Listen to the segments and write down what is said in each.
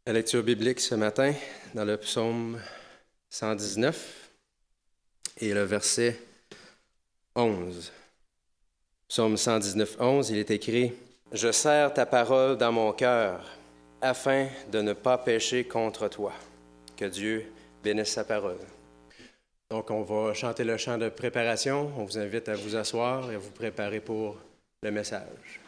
La lecture biblique ce matin dans le psaume 119 et le verset 11. Psaume 119, 11, il est écrit « Je serre ta parole dans mon cœur afin de ne pas pécher contre toi. » Que Dieu bénisse sa parole. Donc, on va chanter le chant de préparation. On vous invite à vous asseoir et à vous préparer pour le message.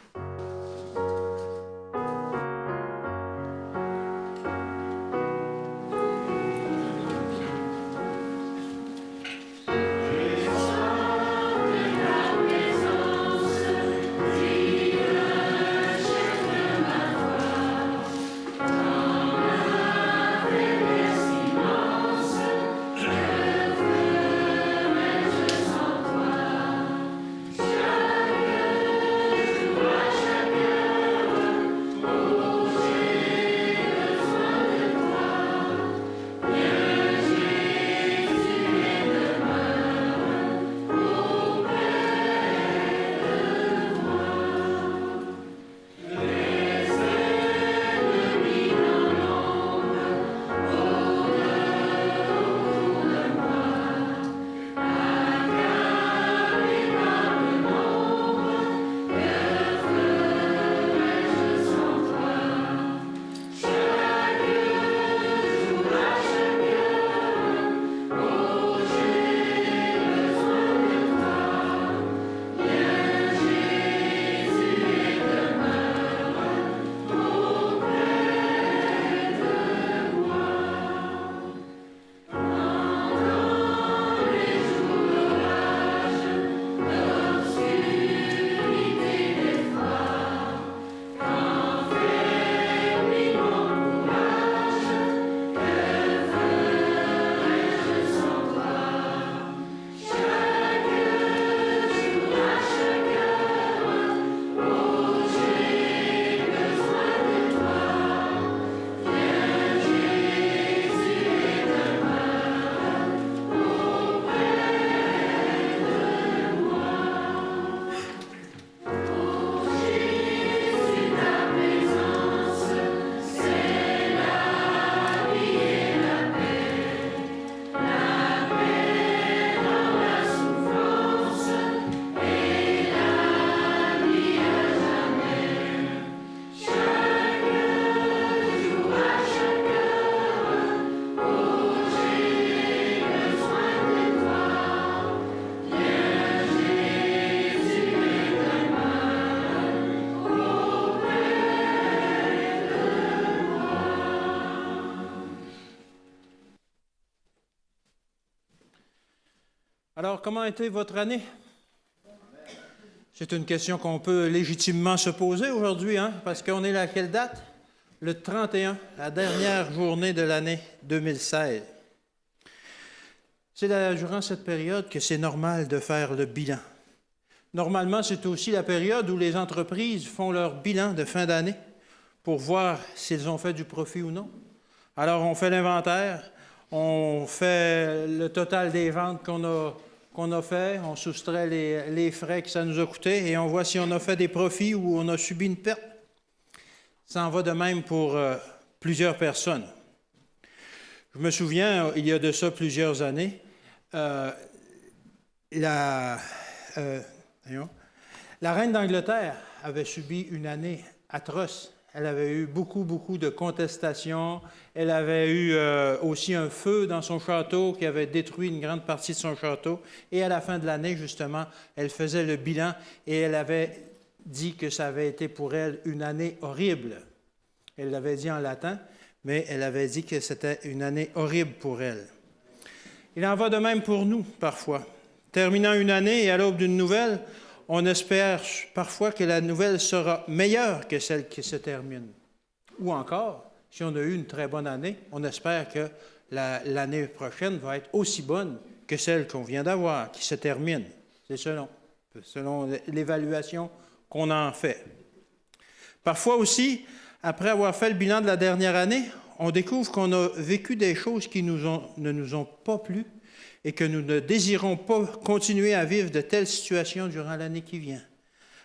Alors, comment a été votre année? C'est une question qu'on peut légitimement se poser aujourd'hui, parce qu'on est à quelle date? Le 31, la dernière journée de l'année 2016. C'est durant cette période que c'est normal de faire le bilan. Normalement, c'est aussi la période où les entreprises font leur bilan de fin d'année pour voir s'ils ont fait du profit ou non. Alors, on fait l'inventaire, on fait le total des ventes qu'on a fait, on soustrait les frais que ça nous a coûté et on voit si on a fait des profits ou on a subi une perte. Ça en va de même pour plusieurs personnes. Je me souviens, il y a de ça plusieurs années, la reine d'Angleterre avait subi une année atroce. Elle avait eu beaucoup de contestations. Elle avait eu aussi un feu dans son château qui avait détruit une grande partie de son château. Et à la fin de l'année, justement, elle faisait le bilan et elle avait dit que ça avait été pour elle une année horrible. Elle l'avait dit en latin, mais elle avait dit que c'était une année horrible pour elle. Il en va de même pour nous, parfois. Terminant une année et à l'aube d'une nouvelle, on espère parfois que la nouvelle sera meilleure que celle qui se termine. Ou encore, si on a eu une très bonne année, on espère que l'année prochaine va être aussi bonne que celle qu'on vient d'avoir, qui se termine. C'est selon l'évaluation qu'on en fait. Parfois aussi, après avoir fait le bilan de la dernière année, on découvre qu'on a vécu des choses qui ne nous ont pas plu et que nous ne désirons pas continuer à vivre de telles situations durant l'année qui vient.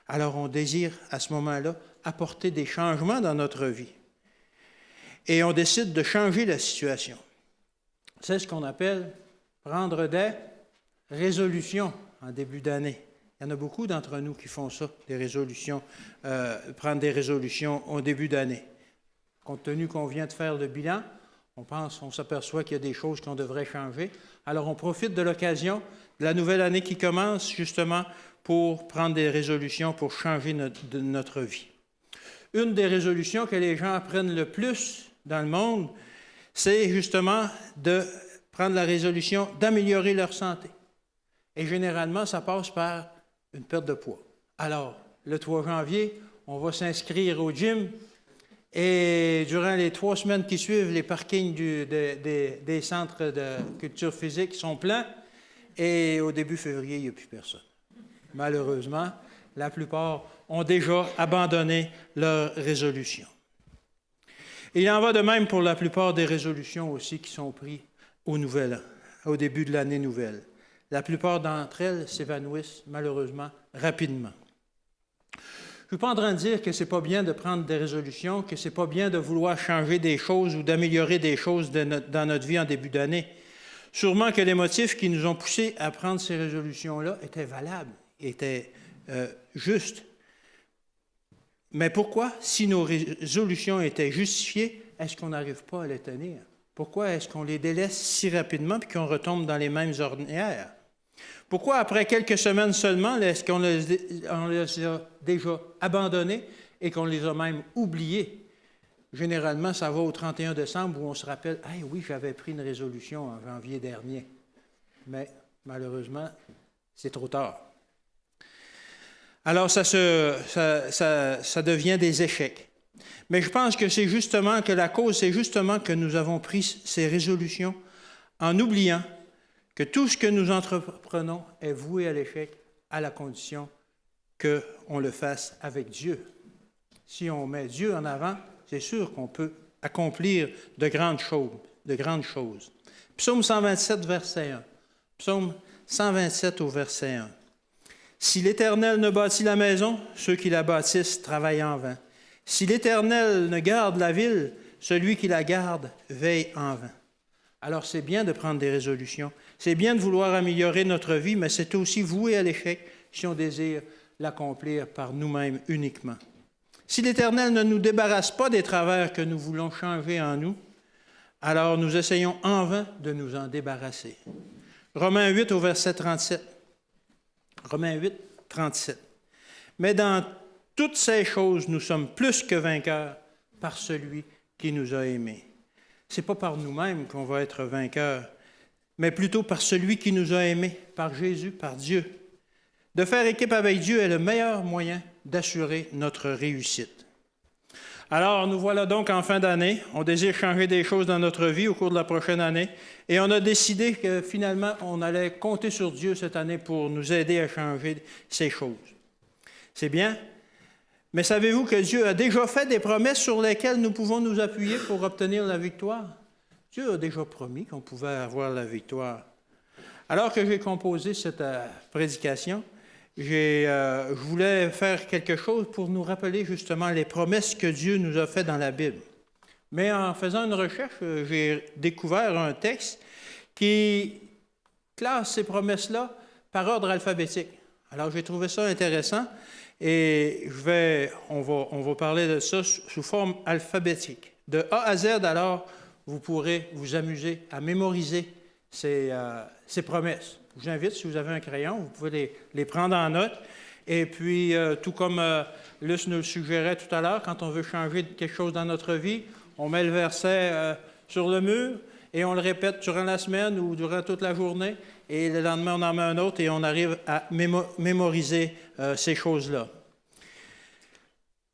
Alors on désire à ce moment-là apporter des changements dans notre vie. et on décide de changer la situation. C'est ce qu'on appelle prendre des résolutions en début d'année. Il y en a beaucoup d'entre nous qui font ça, des résolutions, prendre des résolutions au début d'année. Compte tenu qu'on vient de faire le bilan, on s'aperçoit qu'il y a des choses qu'on devrait changer. Alors, on profite de l'occasion de la nouvelle année qui commence, justement, pour prendre des résolutions pour changer notre vie. Une des résolutions que les gens prennent le plus dans le monde, c'est justement de prendre la résolution d'améliorer leur santé. Et généralement, ça passe par une perte de poids. Alors, le 3 janvier, on va s'inscrire au gym et durant les 3 semaines qui suivent, les parkings des centres de culture physique sont pleins et au début février, il n'y a plus personne. Malheureusement, la plupart ont déjà abandonné leur résolution. Il en va de même pour la plupart des résolutions aussi qui sont prises au Nouvel An, au début de l'année nouvelle. La plupart d'entre elles s'évanouissent malheureusement rapidement. Je ne suis pas en train de dire que ce n'est pas bien de prendre des résolutions, que ce n'est pas bien de vouloir changer des choses ou d'améliorer des choses dans notre vie en début d'année. Sûrement que les motifs qui nous ont poussés à prendre ces résolutions-là étaient valables, étaient justes. Mais pourquoi, si nos résolutions étaient justifiées, est-ce qu'on n'arrive pas à les tenir? Pourquoi est-ce qu'on les délaisse si rapidement et qu'on retombe dans les mêmes ornières? Pourquoi, après quelques semaines seulement, est-ce qu'on les a déjà abandonnés et qu'on les a même oubliés? Généralement, ça va au 31 décembre où on se rappelle « Ah oui, j'avais pris une résolution en janvier dernier. » Mais malheureusement, c'est trop tard. Alors, ça devient des échecs. Mais je pense que c'est justement que la cause, c'est justement que nous avons pris ces résolutions en oubliant que tout ce que nous entreprenons est voué à l'échec à la condition qu'on le fasse avec Dieu. Si on met Dieu en avant, c'est sûr qu'on peut accomplir de grandes choses. Psaume 127, verset 1. Psaume 127 au verset 1. « Si l'Éternel ne bâtit la maison, ceux qui la bâtissent travaillent en vain. Si l'Éternel ne garde la ville, celui qui la garde veille en vain. » Alors, c'est bien de prendre des résolutions. C'est bien de vouloir améliorer notre vie, mais c'est aussi voué à l'échec si on désire l'accomplir par nous-mêmes uniquement. Si l'Éternel ne nous débarrasse pas des travers que nous voulons changer en nous, alors nous essayons en vain de nous en débarrasser. Romains 8 au verset 37. Romains 8, 37. « Mais dans toutes ces choses, nous sommes plus que vainqueurs par celui qui nous a aimés. » Ce n'est pas par nous-mêmes qu'on va être vainqueurs, mais plutôt par celui qui nous a aimés, par Jésus, par Dieu. De faire équipe avec Dieu est le meilleur moyen d'assurer notre réussite. Alors, nous voilà donc en fin d'année. On désire changer des choses dans notre vie au cours de la prochaine année. Et on a décidé que finalement, on allait compter sur Dieu cette année pour nous aider à changer ces choses. C'est bien. Mais savez-vous que Dieu a déjà fait des promesses sur lesquelles nous pouvons nous appuyer pour obtenir la victoire? Dieu a déjà promis qu'on pouvait avoir la victoire. Alors que j'ai composé cette prédication, je voulais faire quelque chose pour nous rappeler justement les promesses que Dieu nous a faites dans la Bible. Mais en faisant une recherche, j'ai découvert un texte qui classe ces promesses-là par ordre alphabétique. Alors, j'ai trouvé ça intéressant et on va parler de ça sous forme alphabétique. De A à Z, alors, vous pourrez vous amuser à mémoriser ces promesses. Je vous invite, si vous avez un crayon, vous pouvez les prendre en note. Et puis, tout comme Luce nous le suggérait tout à l'heure, quand on veut changer quelque chose dans notre vie, on met le verset sur le mur et on le répète durant la semaine ou durant toute la journée. Et le lendemain, on en met un autre et on arrive à mémoriser ces choses-là.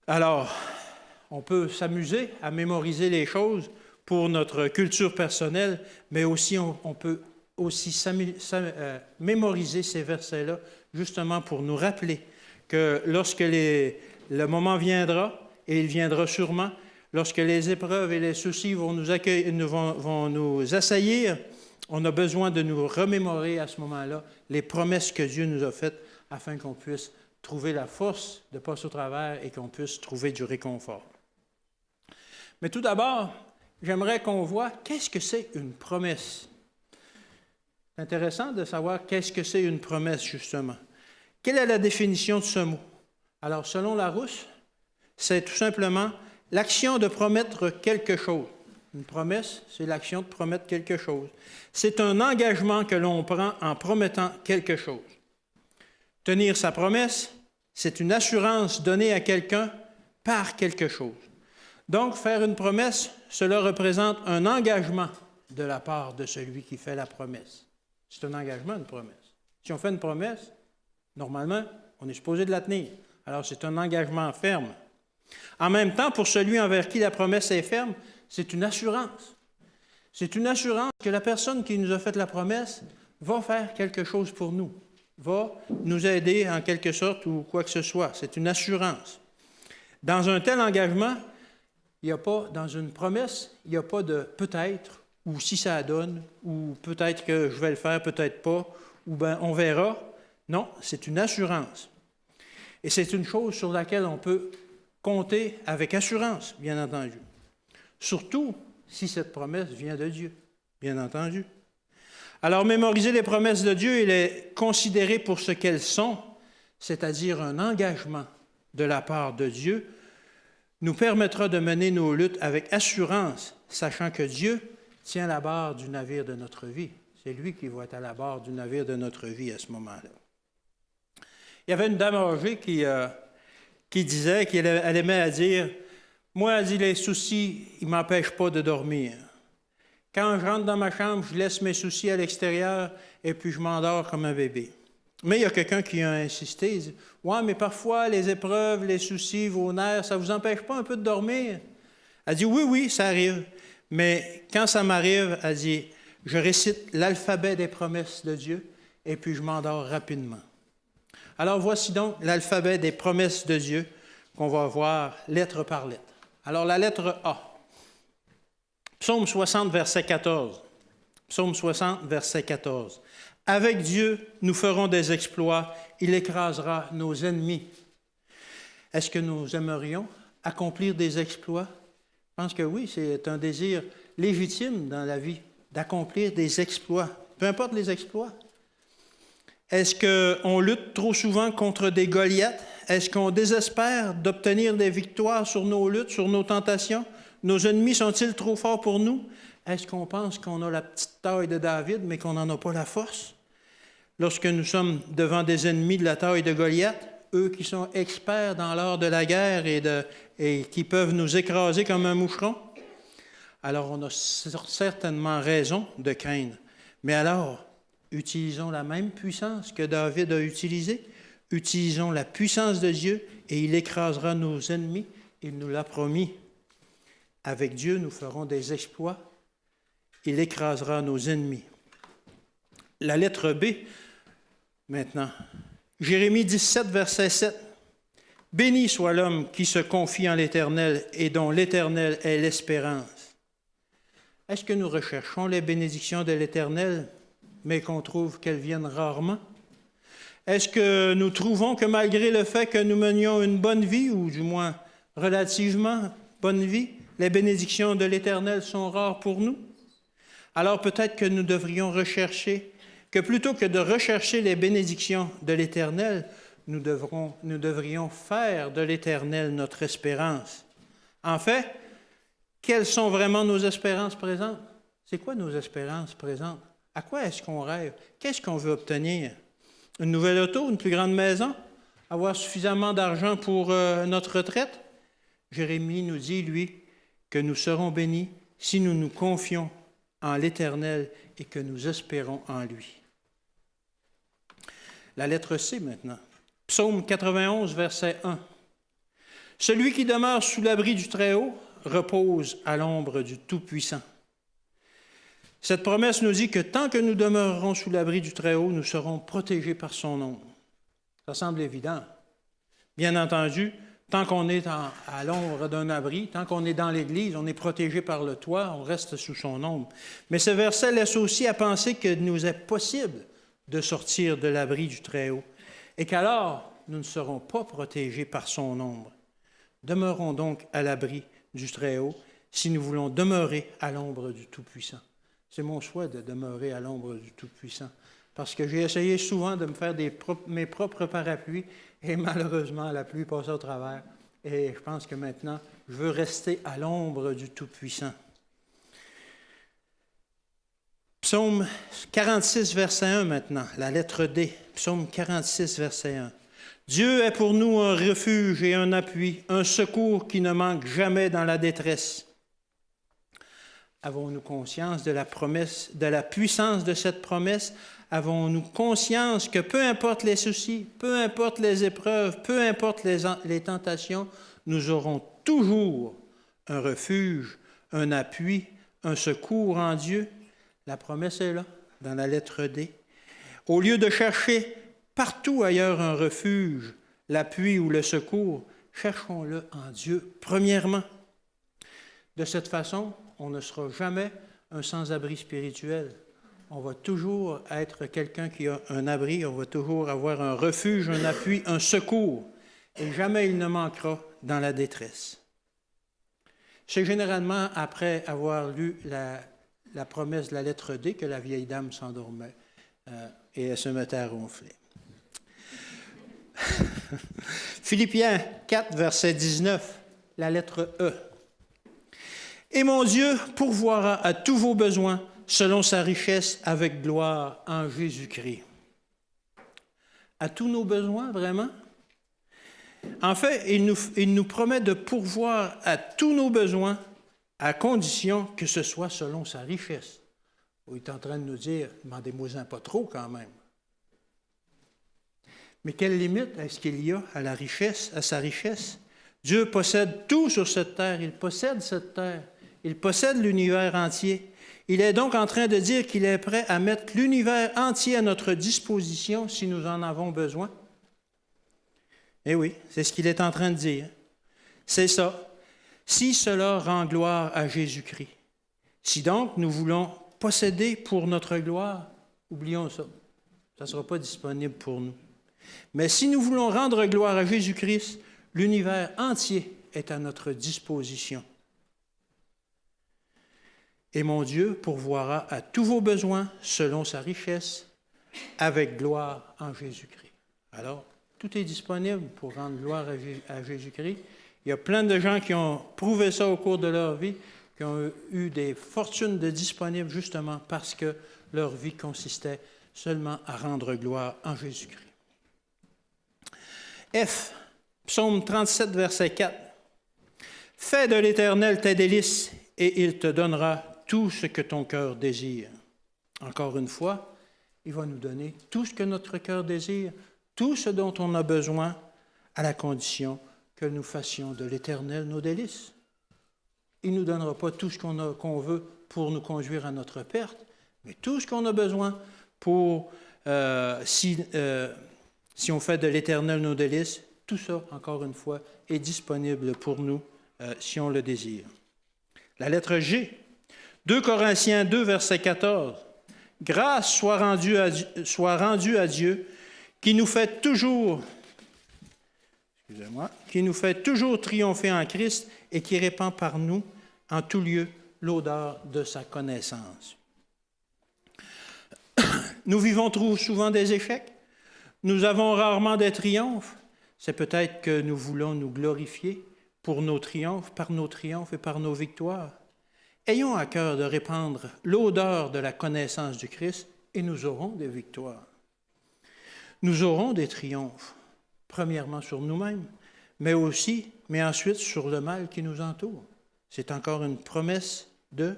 Alors, on peut s'amuser à mémoriser les choses pour notre culture personnelle, mais aussi on peut aussi mémoriser ces versets-là, justement pour nous rappeler que lorsque le moment viendra, et il viendra sûrement, lorsque les épreuves et les soucis vont nous assaillir, on a besoin de nous remémorer à ce moment-là les promesses que Dieu nous a faites afin qu'on puisse trouver la force de passer au travers et qu'on puisse trouver du réconfort. Mais tout d'abord, j'aimerais qu'on voit qu'est-ce que c'est une promesse. C'est intéressant de savoir qu'est-ce que c'est une promesse, justement. Quelle est la définition de ce mot? Alors, selon Larousse, c'est tout simplement l'action de promettre quelque chose. Une promesse, c'est l'action de promettre quelque chose. C'est un engagement que l'on prend en promettant quelque chose. Tenir sa promesse, c'est une assurance donnée à quelqu'un par quelque chose. Donc, faire une promesse, cela représente un engagement de la part de celui qui fait la promesse. C'est un engagement, une promesse. Si on fait une promesse, normalement, on est supposé de la tenir. Alors, c'est un engagement ferme. En même temps, pour celui envers qui la promesse est ferme, c'est une assurance. C'est une assurance que la personne qui nous a fait la promesse va faire quelque chose pour nous, va nous aider en quelque sorte ou quoi que ce soit. C'est une assurance. Dans un tel engagement, il n'y a pas, dans une promesse, il n'y a pas de peut-être, ou si ça donne, ou peut-être que je vais le faire, peut-être pas, ou bien on verra. Non, c'est une assurance. Et c'est une chose sur laquelle on peut compter avec assurance, bien entendu. Surtout si cette promesse vient de Dieu, bien entendu. Alors, mémoriser les promesses de Dieu et les considérer pour ce qu'elles sont, c'est-à-dire un engagement de la part de Dieu, nous permettra de mener nos luttes avec assurance, sachant que Dieu tient la barre du navire de notre vie. C'est lui qui va être à la barre du navire de notre vie à ce moment-là. Il y avait une dame âgée qui disait, elle aimait à dire, « Moi, elle dit, les soucis, ils ne m'empêchent pas de dormir. Quand je rentre dans ma chambre, je laisse mes soucis à l'extérieur et puis je m'endors comme un bébé. » Mais il y a quelqu'un qui a insisté, il dit, « Ouais, mais parfois, les épreuves, les soucis, vos nerfs, ça ne vous empêche pas un peu de dormir? » Elle dit, « Oui, oui, ça arrive. Mais quand ça m'arrive, elle dit, je récite l'alphabet des promesses de Dieu et puis je m'endors rapidement. » Alors, voici donc l'alphabet des promesses de Dieu qu'on va voir lettre par lettre. Alors, la lettre A. Psaume 60, verset 14. Psaume 60, verset 14. « Avec Dieu, nous ferons des exploits, il écrasera nos ennemis. » Est-ce que nous aimerions accomplir des exploits? Je pense que oui, c'est un désir légitime dans la vie, d'accomplir des exploits, peu importe les exploits. Est-ce qu'on lutte trop souvent contre des Goliaths? Est-ce qu'on désespère d'obtenir des victoires sur nos luttes, sur nos tentations? Nos ennemis sont-ils trop forts pour nous? Est-ce qu'on pense qu'on a la petite taille de David, mais qu'on n'en a pas la force? Lorsque nous sommes devant des ennemis de la taille de Goliath, eux qui sont experts dans l'art de la guerre et qui peuvent nous écraser comme un moucheron, alors on a certainement raison de craindre. Mais alors, utilisons la même puissance que David a utilisée, utilisons la puissance de Dieu et il écrasera nos ennemis, il nous l'a promis. Avec Dieu, nous ferons des exploits, il écrasera nos ennemis. La lettre B, maintenant. Jérémie 17, verset 7. « Béni soit l'homme qui se confie en l'Éternel et dont l'Éternel est l'espérance. » Est-ce que nous recherchons les bénédictions de l'Éternel, mais qu'on trouve qu'elles viennent rarement? Est-ce que nous trouvons que malgré le fait que nous menions une bonne vie, ou du moins relativement bonne vie, les bénédictions de l'Éternel sont rares pour nous? Alors peut-être que nous devrions rechercher, que plutôt que de rechercher les bénédictions de l'Éternel, nous devrions faire de l'Éternel notre espérance. En fait, quelles sont vraiment nos espérances présentes? C'est quoi nos espérances présentes? À quoi est-ce qu'on rêve? Qu'est-ce qu'on veut obtenir? Une nouvelle auto, une plus grande maison? Avoir suffisamment d'argent pour notre retraite? Jérémie nous dit, lui, que nous serons bénis si nous nous confions en l'Éternel et que nous espérons en lui. La lettre C maintenant. Psaume 91, verset 1. « Celui qui demeure sous l'abri du Très-Haut repose à l'ombre du Tout-Puissant. » Cette promesse nous dit que tant que nous demeurerons sous l'abri du Très-Haut, nous serons protégés par son ombre. Ça semble évident. Bien entendu, tant qu'on est à l'ombre d'un abri, tant qu'on est dans l'Église, on est protégé par le toit, on reste sous son ombre. Mais ce verset laisse aussi à penser qu'il nous est possible de sortir de l'abri du Très-Haut et qu'alors nous ne serons pas protégés par son ombre. Demeurons donc à l'abri du Très-Haut, si nous voulons demeurer à l'ombre du Tout-Puissant. C'est mon souhait de demeurer à l'ombre du Tout-Puissant. Parce que j'ai essayé souvent de me faire mes propres parapluies et malheureusement, la pluie passe au travers. Et je pense que maintenant, je veux rester à l'ombre du Tout-Puissant. Psaume 46, verset 1 maintenant, la lettre D. Psaume 46, verset 1. Dieu est pour nous un refuge et un appui, un secours qui ne manque jamais dans la détresse. Avons-nous conscience de la promesse, de la puissance de cette promesse? Avons-nous conscience que peu importe les soucis, peu importe les épreuves, peu importe les tentations, nous aurons toujours un refuge, un appui, un secours en Dieu? La promesse est là, dans la lettre D. Au lieu de chercher partout ailleurs un refuge, l'appui ou le secours, cherchons-le en Dieu premièrement. De cette façon, on ne sera jamais un sans-abri spirituel. On va toujours être quelqu'un qui a un abri, on va toujours avoir un refuge, un appui, un secours. Et jamais il ne manquera dans la détresse. C'est généralement après avoir lu la promesse de la lettre D que la vieille dame s'endormait et elle se mettait à ronfler. Philippiens 4, verset 19, la lettre E. Et mon Dieu pourvoira à tous vos besoins selon sa richesse avec gloire en Jésus-Christ. À tous nos besoins, vraiment? En fait, il nous promet de pourvoir à tous nos besoins à condition que ce soit selon sa richesse. Il est en train de nous dire, demandez-moi-en pas trop quand même. Mais quelle limite est-ce qu'il y a à la richesse, à sa richesse? Dieu possède tout sur cette terre. Il possède cette terre. Il possède l'univers entier. Il est donc en train de dire qu'il est prêt à mettre l'univers entier à notre disposition si nous en avons besoin. Eh oui, c'est ce qu'il est en train de dire. C'est ça. Si cela rend gloire à Jésus-Christ. Si donc nous voulons posséder pour notre gloire, oublions ça. Ça ne sera pas disponible pour nous. Mais si nous voulons rendre gloire à Jésus-Christ, l'univers entier est à notre disposition. Et mon Dieu pourvoira à tous vos besoins selon sa richesse, avec gloire en Jésus-Christ. Alors, tout est disponible pour rendre gloire à Jésus-Christ. Il y a plein de gens qui ont prouvé ça au cours de leur vie, qui ont eu des fortunes de disponibles justement parce que leur vie consistait seulement à rendre gloire en Jésus-Christ. F, Psaume 37, verset 4. « Fais de l'Éternel tes délices, et il te donnera tout ce que ton cœur désire. » Encore une fois, il va nous donner tout ce que notre cœur désire, tout ce dont on a besoin, à la condition que nous fassions de l'Éternel nos délices. Il ne nous donnera pas tout ce qu'on veut pour nous conduire à notre perte, mais tout ce qu'on a besoin pour, si on fait de l'Éternel nos délices, tout ça, encore une fois, est disponible pour nous si on le désire. La lettre G, 2 Corinthiens 2, verset 14. « Grâce soit rendue à Dieu, qui nous fait toujours triompher en Christ et qui répand par nous en tout lieu l'odeur de sa connaissance. » Nous vivons trop souvent des échecs. Nous avons rarement des triomphes. C'est peut-être que nous voulons nous glorifier pour nos triomphes, par nos triomphes et par nos victoires. Ayons à cœur de répandre l'odeur de la connaissance du Christ et nous aurons des victoires. Nous aurons des triomphes, premièrement sur nous-mêmes, mais ensuite sur le mal qui nous entoure. C'est encore une promesse de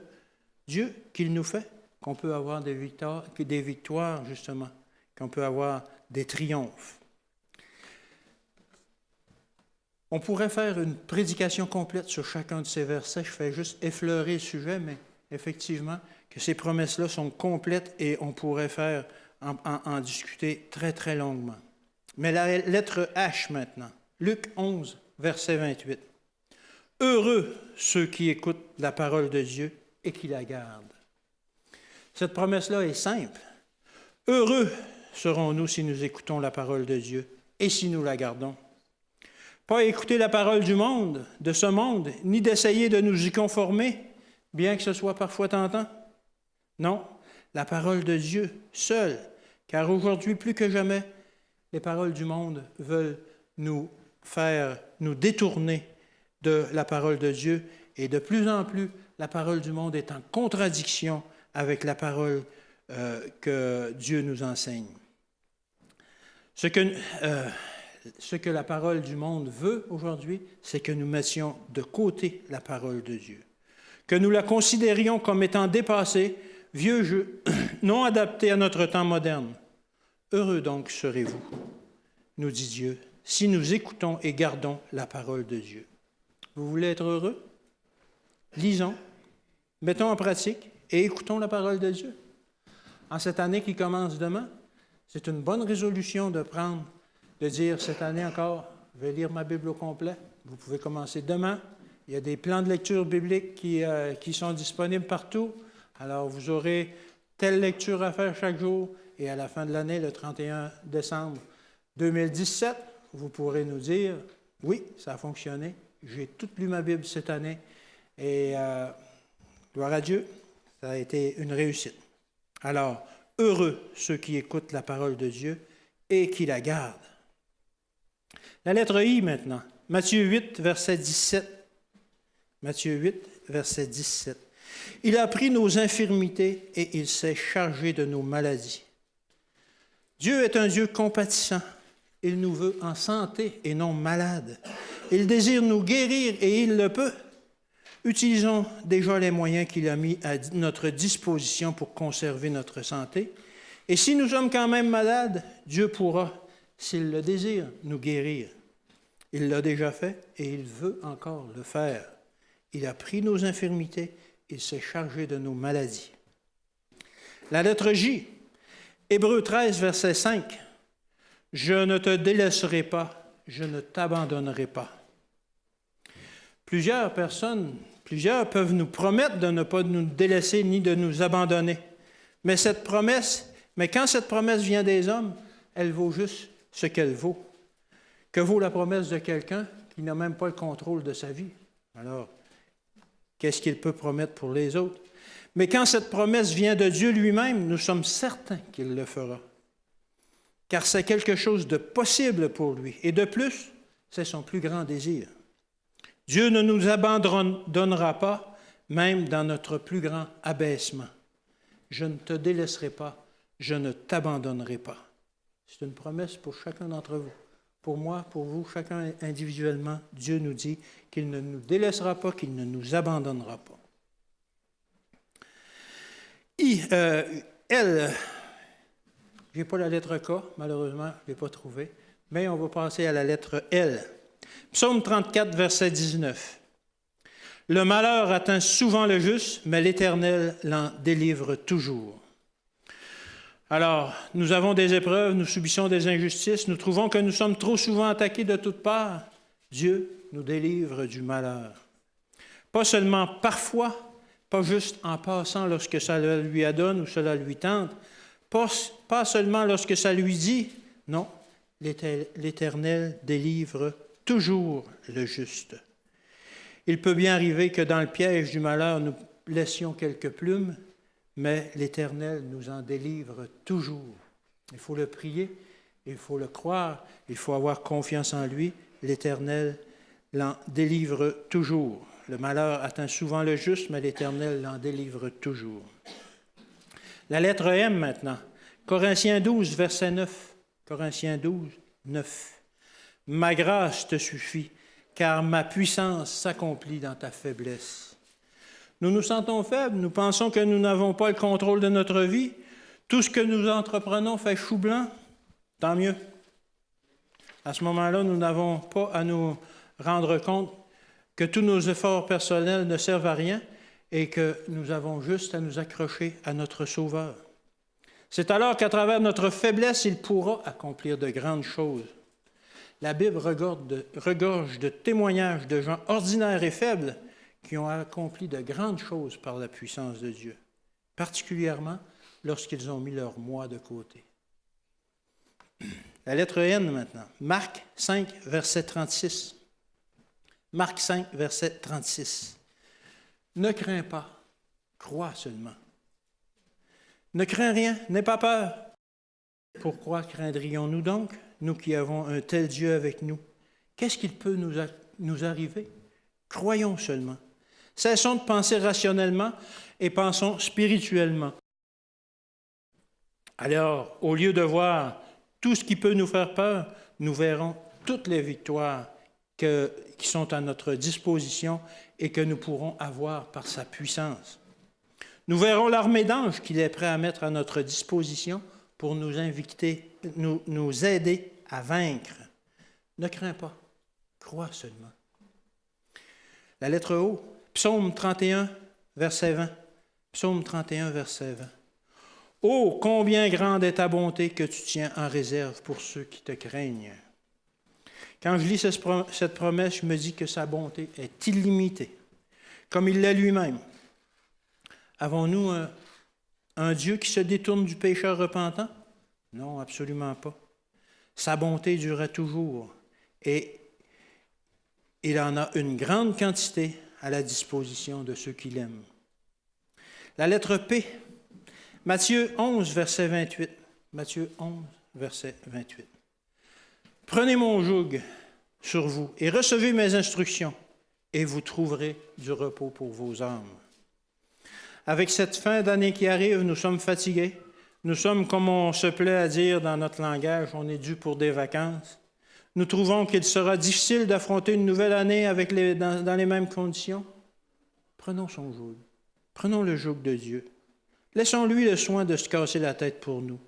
Dieu qu'il nous fait, qu'on peut avoir des victoires justement, qu'on peut avoir des triomphes. On pourrait faire une prédication complète sur chacun de ces versets. Je fais juste effleurer le sujet, mais effectivement, que ces promesses-là sont complètes et on pourrait en discuter très, très longuement. Mais la lettre H maintenant, Luc 11, verset 28. « Heureux ceux qui écoutent la parole de Dieu et qui la gardent. » Cette promesse-là est simple. Heureux serons-nous si nous écoutons la parole de Dieu et si nous la gardons. Pas écouter la parole du monde, de ce monde, ni d'essayer de nous y conformer, bien que ce soit parfois tentant. Non, la parole de Dieu seule, car aujourd'hui, plus que jamais, les paroles du monde veulent nous faire nous détourner de la parole de Dieu, et de plus en plus, la parole du monde est en contradiction avec la parole que Dieu nous enseigne. Ce que la parole du monde veut aujourd'hui, c'est que nous mettions de côté la parole de Dieu, que nous la considérions comme étant dépassée, vieux jeu, non adapté à notre temps moderne. Heureux donc serez-vous, nous dit Dieu, si nous écoutons et gardons la parole de Dieu. Vous voulez être heureux? Lisons, mettons en pratique et écoutons la parole de Dieu. En cette année qui commence demain, c'est une bonne résolution de dire cette année encore, je vais lire ma Bible au complet. Vous pouvez commencer demain. Il y a des plans de lecture biblique qui sont disponibles partout. Alors, vous aurez telle lecture à faire chaque jour et à la fin de l'année, le 31 décembre 2017, vous pourrez nous dire, oui, ça a fonctionné, j'ai tout lu ma Bible cette année et gloire à Dieu, ça a été une réussite. Alors, heureux ceux qui écoutent la parole de Dieu et qui la gardent. La lettre I maintenant, Matthieu 8, verset 17. Matthieu 8, verset 17. Il a pris nos infirmités et il s'est chargé de nos maladies. Dieu est un Dieu compatissant. Il nous veut en santé et non malades. Il désire nous guérir et il le peut. Utilisons déjà les moyens qu'il a mis à notre disposition pour conserver notre santé. Et si nous sommes quand même malades, Dieu pourra, s'il le désire, nous guérir. Il l'a déjà fait et il veut encore le faire. Il a pris nos infirmités, il s'est chargé de nos maladies. La lettre J, Hébreux 13, verset 5. « Je ne te délaisserai pas, je ne t'abandonnerai pas. » Plusieurs peuvent nous promettre de ne pas nous délaisser ni de nous abandonner. Mais quand cette promesse vient des hommes, elle vaut juste ce qu'elle vaut. Que vaut la promesse de quelqu'un qui n'a même pas le contrôle de sa vie? Alors, qu'est-ce qu'il peut promettre pour les autres? Mais quand cette promesse vient de Dieu lui-même, nous sommes certains qu'il le fera. Car c'est quelque chose de possible pour lui. Et de plus, c'est son plus grand désir. Dieu ne nous abandonnera pas, même dans notre plus grand abaissement. Je ne te délaisserai pas, je ne t'abandonnerai pas. C'est une promesse pour chacun d'entre vous. Pour moi, pour vous, chacun individuellement, Dieu nous dit qu'il ne nous délaissera pas, qu'il ne nous abandonnera pas. Elle, je n'ai pas la lettre K, malheureusement, je ne l'ai pas trouvée, mais on va passer à la lettre L. Psaume 34, verset 19. « Le malheur atteint souvent le juste, mais l'Éternel l'en délivre toujours. » Alors, nous avons des épreuves, nous subissons des injustices, nous trouvons que nous sommes trop souvent attaqués de toutes parts. Dieu nous délivre du malheur. Pas seulement parfois, pas juste en passant lorsque ça lui adonne ou cela lui tente, pas seulement lorsque ça lui dit, non, l'Éternel délivre toujours le juste. Il peut bien arriver que dans le piège du malheur, nous laissions quelques plumes, mais l'Éternel nous en délivre toujours. Il faut le prier, il faut le croire, il faut avoir confiance en lui. L'Éternel l'en délivre toujours. Le malheur atteint souvent le juste, mais l'Éternel l'en délivre toujours. La lettre M maintenant. Corinthiens 12, verset 9. Corinthiens 12, 9. « Ma grâce te suffit, car ma puissance s'accomplit dans ta faiblesse. » Nous nous sentons faibles, nous pensons que nous n'avons pas le contrôle de notre vie. Tout ce que nous entreprenons fait chou blanc, tant mieux. À ce moment-là, nous n'avons pas à nous rendre compte que tous nos efforts personnels ne servent à rien et que nous avons juste à nous accrocher à notre Sauveur. C'est alors qu'à travers notre faiblesse, il pourra accomplir de grandes choses. La Bible regorge de témoignages de gens ordinaires et faibles qui ont accompli de grandes choses par la puissance de Dieu, particulièrement lorsqu'ils ont mis leur moi de côté. La lettre N maintenant. Marc 5, verset 36. Marc 5, verset 36. Ne crains pas, crois seulement. Ne crains rien, n'aie pas peur. Pourquoi craindrions-nous donc, nous qui avons un tel Dieu avec nous? Qu'est-ce qu'il peut nous arriver? Croyons seulement. Cessons de penser rationnellement et pensons spirituellement. Alors, au lieu de voir tout ce qui peut nous faire peur, nous verrons toutes les victoires qui sont à notre disposition et que nous pourrons avoir par sa puissance. Nous verrons l'armée d'anges qu'il est prêt à mettre à notre disposition pour nous aider à vaincre. Ne crains pas, crois seulement. La lettre O, Psaume 31, verset 20. Psaume 31, verset 20. « Oh, combien grande est ta bonté que tu tiens en réserve pour ceux qui te craignent. » Quand je lis cette promesse, je me dis que sa bonté est illimitée, comme il l'est lui-même. Avons-nous un Dieu qui se détourne du pécheur repentant? Non, absolument pas. Sa bonté durera toujours et il en a une grande quantité à la disposition de ceux qui l'aiment. La lettre P, Matthieu 11, verset 28. Matthieu 11, verset 28. « Prenez mon joug sur vous et recevez mes instructions, et vous trouverez du repos pour vos âmes. » Avec cette fin d'année qui arrive, nous sommes fatigués. Nous sommes, comme on se plaît à dire dans notre langage, on est dû pour des vacances. Nous trouvons qu'il sera difficile d'affronter une nouvelle année dans les mêmes conditions. Prenons son joug. Prenons le joug de Dieu. Laissons-lui le soin de se casser la tête pour nous.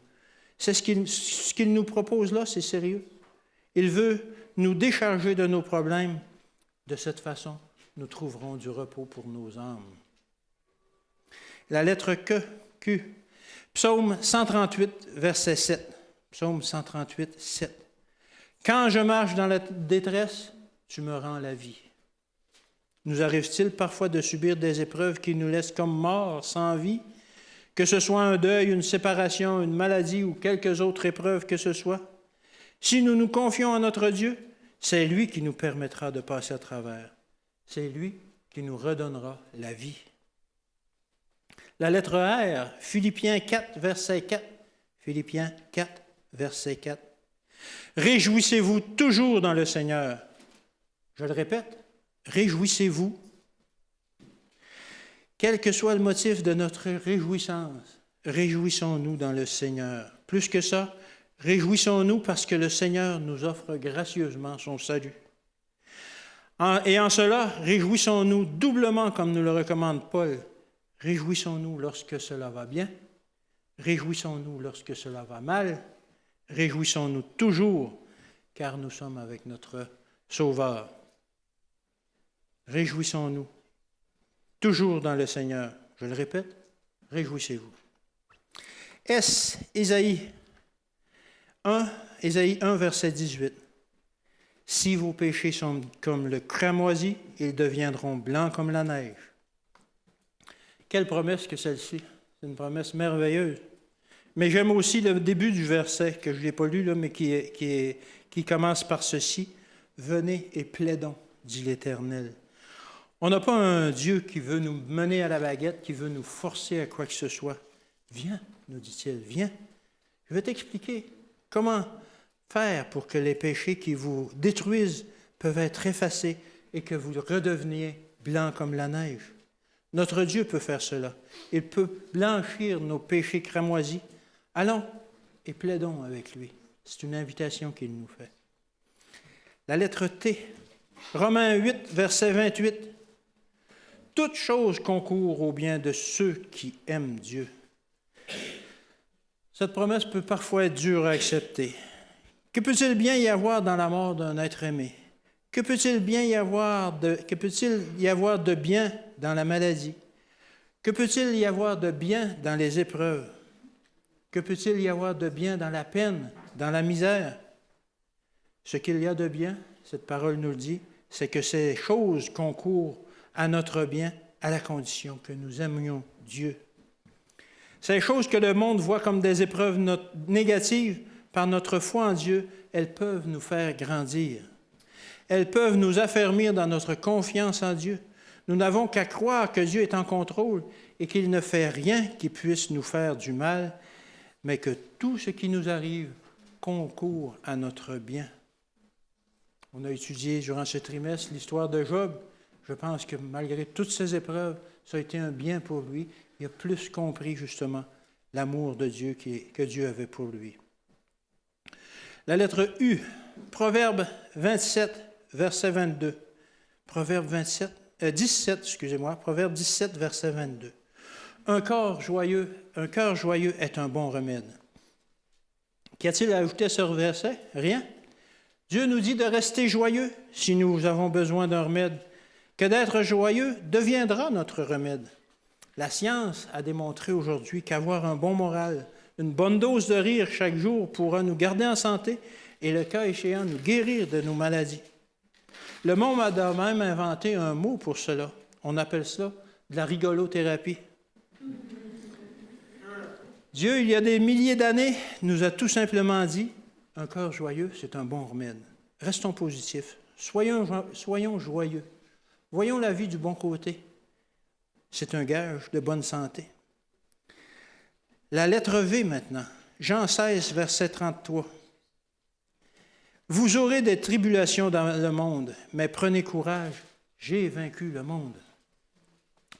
Ce qu'il nous propose là, c'est sérieux. Il veut nous décharger de nos problèmes. De cette façon, nous trouverons du repos pour nos âmes. La lettre Q. Psaume 138, verset 7. Psaume 138, 7. « Quand je marche dans la détresse, tu me rends la vie. » Nous arrive-t-il parfois de subir des épreuves qui nous laissent comme morts, sans vie, que ce soit un deuil, une séparation, une maladie ou quelques autres épreuves que ce soit? Si nous nous confions à notre Dieu, c'est lui qui nous permettra de passer à travers. C'est lui qui nous redonnera la vie. La lettre R, Philippiens 4, verset 4. Philippiens 4, verset 4. « Réjouissez-vous toujours dans le Seigneur. » Je le répète, réjouissez-vous. Quel que soit le motif de notre réjouissance, réjouissons-nous dans le Seigneur. Plus que ça, réjouissons-nous parce que le Seigneur nous offre gracieusement son salut. Et en cela, réjouissons-nous doublement comme nous le recommande Paul. Réjouissons-nous lorsque cela va bien. Réjouissons-nous lorsque cela va mal. Réjouissons-nous toujours, car nous sommes avec notre Sauveur. Réjouissons-nous toujours dans le Seigneur. Je le répète, réjouissez-vous. S, Ésaïe 1, verset 18. « Si vos péchés sont comme le cramoisi, ils deviendront blancs comme la neige. » Quelle promesse que celle-ci! C'est une promesse merveilleuse. Mais j'aime aussi le début du verset, que je ne l'ai pas lu, là, mais qui commence par ceci. « Venez et plaidons, dit l'Éternel. » On n'a pas un Dieu qui veut nous mener à la baguette, qui veut nous forcer à quoi que ce soit. « Viens, nous dit-il, viens. Je vais t'expliquer comment faire pour que les péchés qui vous détruisent peuvent être effacés et que vous redeveniez blancs comme la neige. » Notre Dieu peut faire cela. Il peut blanchir nos péchés cramoisis. Allons et plaidons avec lui. C'est une invitation qu'il nous fait. La lettre T, Romains 8, verset 28. « Toute chose concourt au bien de ceux qui aiment Dieu. » Cette promesse peut parfois être dure à accepter. Que peut-il bien y avoir dans la mort d'un être aimé? Que peut-il y avoir de bien dans la maladie? Que peut-il y avoir de bien dans les épreuves? Que peut-il y avoir de bien dans la peine, dans la misère? Ce qu'il y a de bien, cette parole nous le dit, c'est que ces choses concourent à notre bien à la condition que nous aimions Dieu. Ces choses que le monde voit comme des épreuves négatives, par notre foi en Dieu, elles peuvent nous faire grandir. Elles peuvent nous affermir dans notre confiance en Dieu. Nous n'avons qu'à croire que Dieu est en contrôle et qu'il ne fait rien qui puisse nous faire du mal, mais que tout ce qui nous arrive concourt à notre bien. On a étudié durant ce trimestre l'histoire de Job. Je pense que malgré toutes ces épreuves, ça a été un bien pour lui. Il a plus compris justement l'amour de Dieu que Dieu avait pour lui. La lettre U, Proverbe 27, verset 22. Proverbe 17, Proverbe 17, verset 22. Un cœur joyeux est un bon remède. Qu'y a-t-il à ajouter à ce verset? Rien. Dieu nous dit de rester joyeux si nous avons besoin d'un remède, que d'être joyeux deviendra notre remède. La science a démontré aujourd'hui qu'avoir un bon moral, une bonne dose de rire chaque jour pourra nous garder en santé et, le cas échéant, nous guérir de nos maladies. Le monde a même inventé un mot pour cela. On appelle cela de la rigolothérapie. Dieu, il y a des milliers d'années, nous a tout simplement dit « Un cœur joyeux, c'est un bon remède. Restons positifs. Soyons joyeux. Voyons la vie du bon côté. C'est un gage de bonne santé. » La lettre V maintenant. Jean 16, verset 33. « Vous aurez des tribulations dans le monde, mais prenez courage, j'ai vaincu le monde. »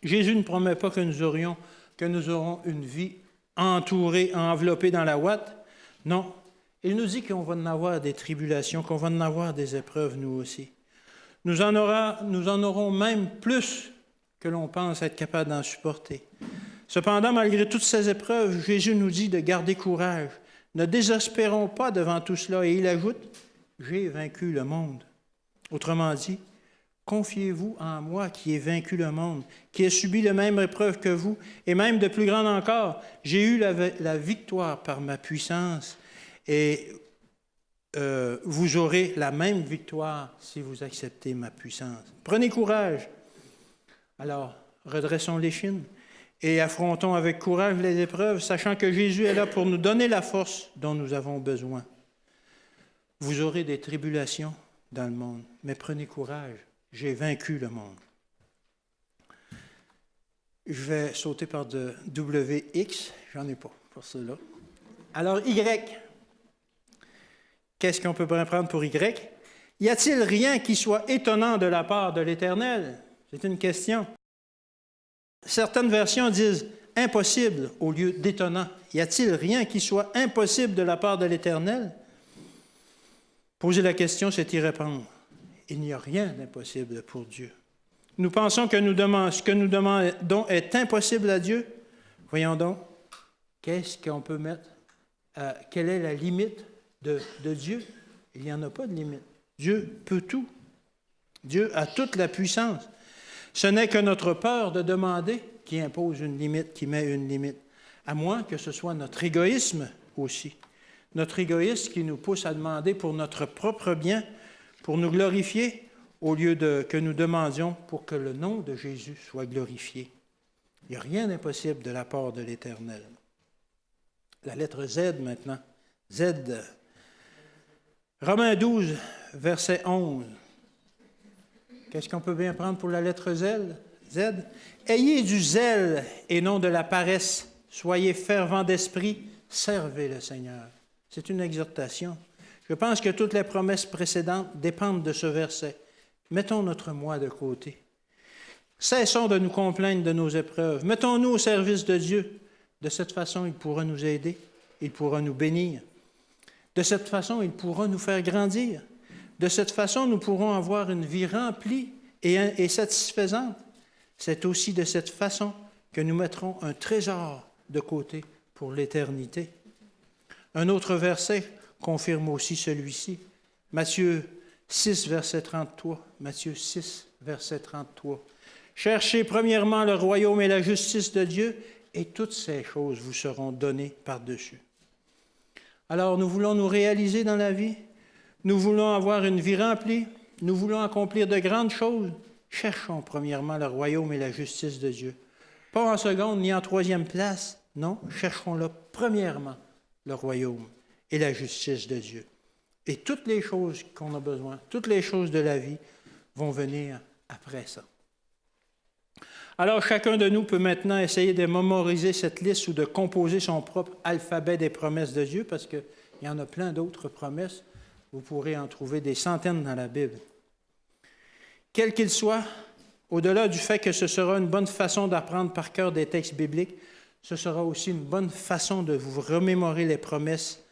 Jésus ne promet pas que nous aurons une vie entourée, enveloppée dans la ouate. Non, il nous dit qu'on va en avoir des tribulations, qu'on va en avoir des épreuves, nous aussi. Nous en aurons même plus que l'on pense être capable d'en supporter. Cependant, malgré toutes ces épreuves, Jésus nous dit de garder courage. Ne désespérons pas devant tout cela. Et il ajoute, « J'ai vaincu le monde. » Autrement dit, confiez-vous en moi qui ai vaincu le monde, qui ai subi la même épreuve que vous, et même de plus grande encore. J'ai eu la victoire par ma puissance, et vous aurez la même victoire si vous acceptez ma puissance. Prenez courage. Alors, redressons l'échine et affrontons avec courage les épreuves, sachant que Jésus est là pour nous donner la force dont nous avons besoin. Vous aurez des tribulations dans le monde, mais prenez courage. J'ai vaincu le monde. Je vais sauter par de WX. J'en ai pas pour cela. Alors, Y. Qu'est-ce qu'on peut prendre pour Y? Y a-t-il rien qui soit étonnant de la part de l'Éternel? C'est une question. Certaines versions disent impossible au lieu d'étonnant. Y a-t-il rien qui soit impossible de la part de l'Éternel? Poser la question, c'est y répondre. Il n'y a rien d'impossible pour Dieu. Nous pensons que ce que nous demandons est impossible à Dieu. Voyons donc, qu'est-ce qu'on peut mettre? Quelle est la limite de Dieu? Il n'y en a pas de limite. Dieu peut tout. Dieu a toute la puissance. Ce n'est que notre peur de demander qui impose une limite, qui met une limite. À moins que ce soit notre égoïsme aussi. Notre égoïsme qui nous pousse à demander pour notre propre bien, pour nous glorifier, au lieu que nous demandions pour que le nom de Jésus soit glorifié. Il n'y a rien d'impossible de la part de l'Éternel. La lettre Z maintenant. Z. Romains 12, verset 11. Qu'est-ce qu'on peut bien prendre pour la lettre Z? Ayez du zèle et non de la paresse. Soyez fervents d'esprit. Servez le Seigneur. C'est une exhortation. Je pense que toutes les promesses précédentes dépendent de ce verset. Mettons notre moi de côté. Cessons de nous complaindre de nos épreuves. Mettons-nous au service de Dieu. De cette façon, il pourra nous aider. Il pourra nous bénir. De cette façon, il pourra nous faire grandir. De cette façon, nous pourrons avoir une vie remplie et satisfaisante. C'est aussi de cette façon que nous mettrons un trésor de côté pour l'éternité. Un autre verset confirme aussi celui-ci. Matthieu 6, verset 33. Matthieu 6, verset 33. Cherchez premièrement le royaume et la justice de Dieu, et toutes ces choses vous seront données par-dessus. Alors, nous voulons nous réaliser dans la vie. Nous voulons avoir une vie remplie. Nous voulons accomplir de grandes choses. Cherchons premièrement le royaume et la justice de Dieu. Pas en seconde ni en troisième place. Non, cherchons-le premièrement, le royaume et la justice de Dieu. Et toutes les choses qu'on a besoin, toutes les choses de la vie vont venir après ça. Alors, chacun de nous peut maintenant essayer de mémoriser cette liste ou de composer son propre alphabet des promesses de Dieu, parce qu'il y en a plein d'autres promesses. Vous pourrez en trouver des centaines dans la Bible. Quel qu'il soit, au-delà du fait que ce sera une bonne façon d'apprendre par cœur des textes bibliques, ce sera aussi une bonne façon de vous remémorer les promesses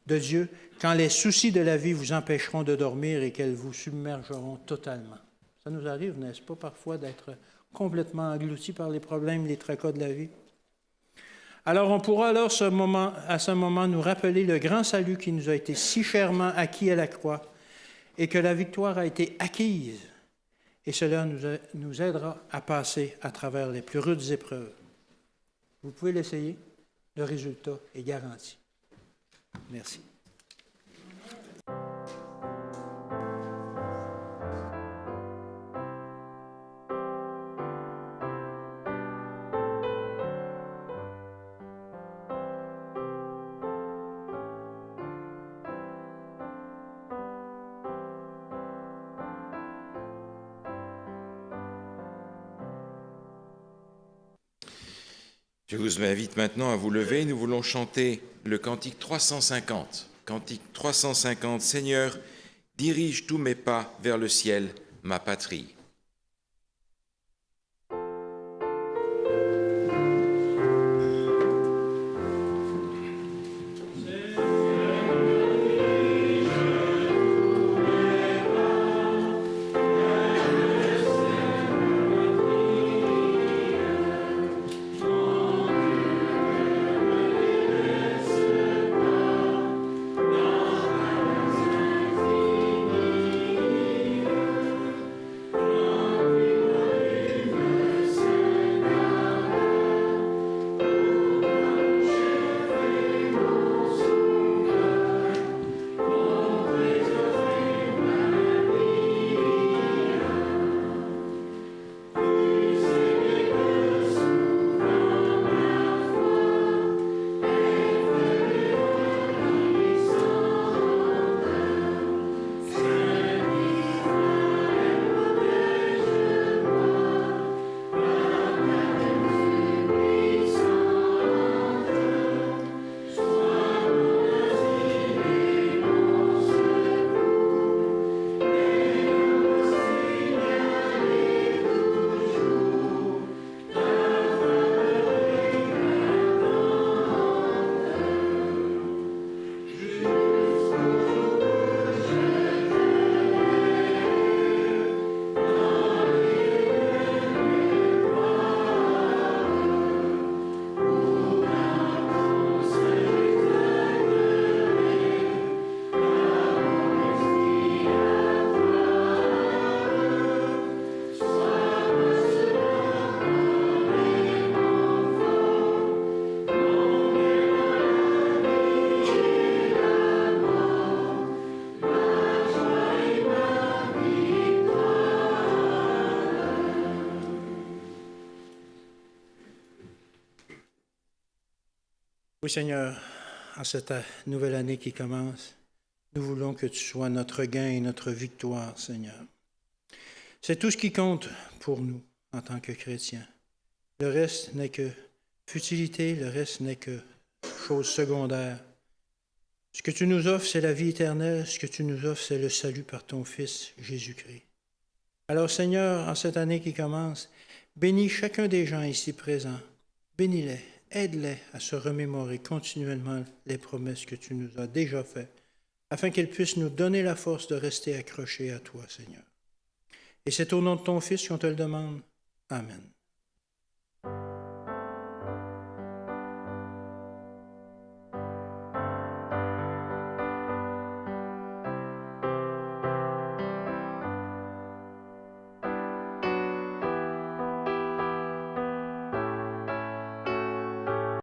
de Dieu quand les soucis de la vie vous empêcheront de dormir et qu'elles vous submergeront totalement. Ça nous arrive, n'est-ce pas, parfois, d'être complètement engloutis par les problèmes, les tracas de la vie. Alors, on pourra à ce moment nous rappeler le grand salut qui nous a été si chèrement acquis à la croix et que la victoire a été acquise. Et cela nous aidera à passer à travers les plus rudes épreuves. Vous pouvez l'essayer, le résultat est garanti. Merci. Je vous invite maintenant à vous lever. Nous voulons chanter le cantique 350. Cantique 350, Seigneur, dirige tous mes pas vers le ciel, ma patrie. Oui, Seigneur, en cette nouvelle année qui commence, nous voulons que tu sois notre gain et notre victoire, Seigneur. C'est tout ce qui compte pour nous en tant que chrétiens. Le reste n'est que futilité, le reste n'est que chose secondaire. Ce que tu nous offres, c'est la vie éternelle. Ce que tu nous offres, c'est le salut par ton Fils, Jésus-Christ. Alors, Seigneur, en cette année qui commence, bénis chacun des gens ici présents. Bénis-les. Aide-les à se remémorer continuellement les promesses que tu nous as déjà faites, afin qu'elles puissent nous donner la force de rester accrochés à toi, Seigneur. Et c'est au nom de ton Fils qu'on te le demande. Amen.